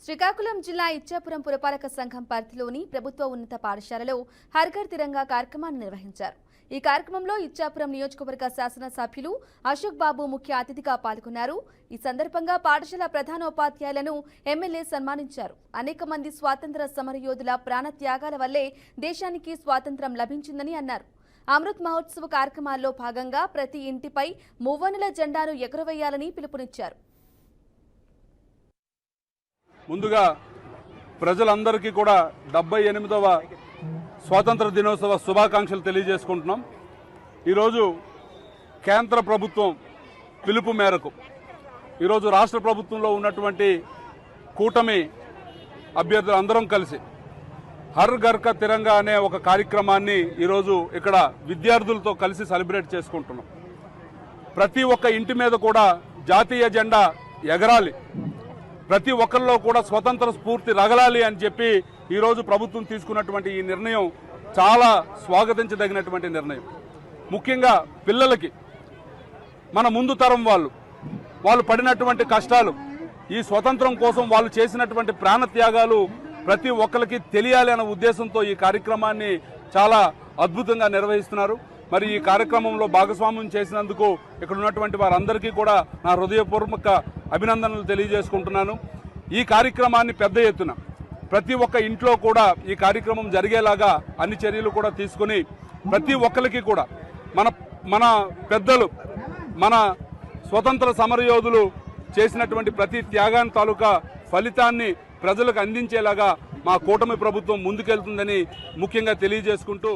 శ్రీకాకుళం జిల్లా ఇచ్చాపురం పురపాలక సంఘం పరిధిలోని ప్రభుత్వ ఉన్నత పాఠశాలలో హర్ ఘర్ తిరంగా కార్యక్రమాన్ని నిర్వహించారు. ఈ కార్యక్రమంలో ఇచ్చాపురం నియోజకవర్గ శాసనసభ్యులు అశోక్ బాబు ముఖ్య అతిథిగా పాల్గొన్నారు. ఈ సందర్భంగా పాఠశాల ప్రధానోపాధ్యాయులను ఎమ్మెల్యే సన్మానించారు. అనేక మంది స్వాతంత్ర సమరయోధుల ప్రాణ త్యాగాల వల్లే దేశానికి స్వాతంత్ర్యం లభించిందని అన్నారు. అమృత్ మహోత్సవ కార్యక్రమాల్లో భాగంగా ప్రతి ఇంటిపై మువ్వనుల జెండాను ఎగురవేయాలని పిలుపునిచ్చారు. ముందుగా ప్రజలందరికీ కూడా 78వ స్వాతంత్ర దినోత్సవ శుభాకాంక్షలు తెలియజేసుకుంటున్నాం. ఈరోజు కేంద్ర ప్రభుత్వం పిలుపు మేరకు ఈరోజు రాష్ట్ర ప్రభుత్వంలో ఉన్నటువంటి కూటమి అభ్యర్థులు అందరం కలిసి హర్ ఘర్ తిరంగా అనే ఒక కార్యక్రమాన్ని ఈరోజు ఇక్కడ విద్యార్థులతో కలిసి సెలబ్రేట్ చేసుకుంటున్నాం. ప్రతి ఒక్క ఇంటి మీద కూడా జాతీయ జెండా ఎగరాలి, ప్రతి ఒక్కరిలో కూడా స్వతంత్ర స్ఫూర్తి రగలాలి అని చెప్పి ఈరోజు ప్రభుత్వం తీసుకున్నటువంటి ఈ నిర్ణయం చాలా స్వాగతించదగినటువంటి నిర్ణయం. ముఖ్యంగా పిల్లలకి, మన ముందు తరం వాళ్ళు పడినటువంటి కష్టాలు, ఈ స్వతంత్రం కోసం వాళ్ళు చేసినటువంటి ప్రాణత్యాగాలు ప్రతి ఒక్కరికి తెలియాలి అనే ఉద్దేశంతో ఈ కార్యక్రమాన్ని చాలా అద్భుతంగా నిర్వహిస్తున్నారు. మరి ఈ కార్యక్రమంలో భాగస్వామ్యం చేసినందుకు ఇక్కడ ఉన్నటువంటి వారందరికీ కూడా నా హృదయపూర్వక అభినందనలు తెలియజేసుకుంటున్నాను. ఈ కార్యక్రమాన్ని పెద్ద ఎత్తున ప్రతి ఒక్క ఇంట్లో కూడా ఈ కార్యక్రమం జరిగేలాగా అన్ని చర్యలు కూడా తీసుకుని ప్రతి ఒక్కరికి కూడా మన పెద్దలు, మన స్వతంత్ర సమరయోధులు చేసినటువంటి ప్రతి త్యాగాన్ని తాలూకా ఫలితాన్ని ప్రజలకు అందించేలాగా మా కూటమి ప్రభుత్వం ముందుకెళ్తుందని ముఖ్యంగా తెలియజేసుకుంటూ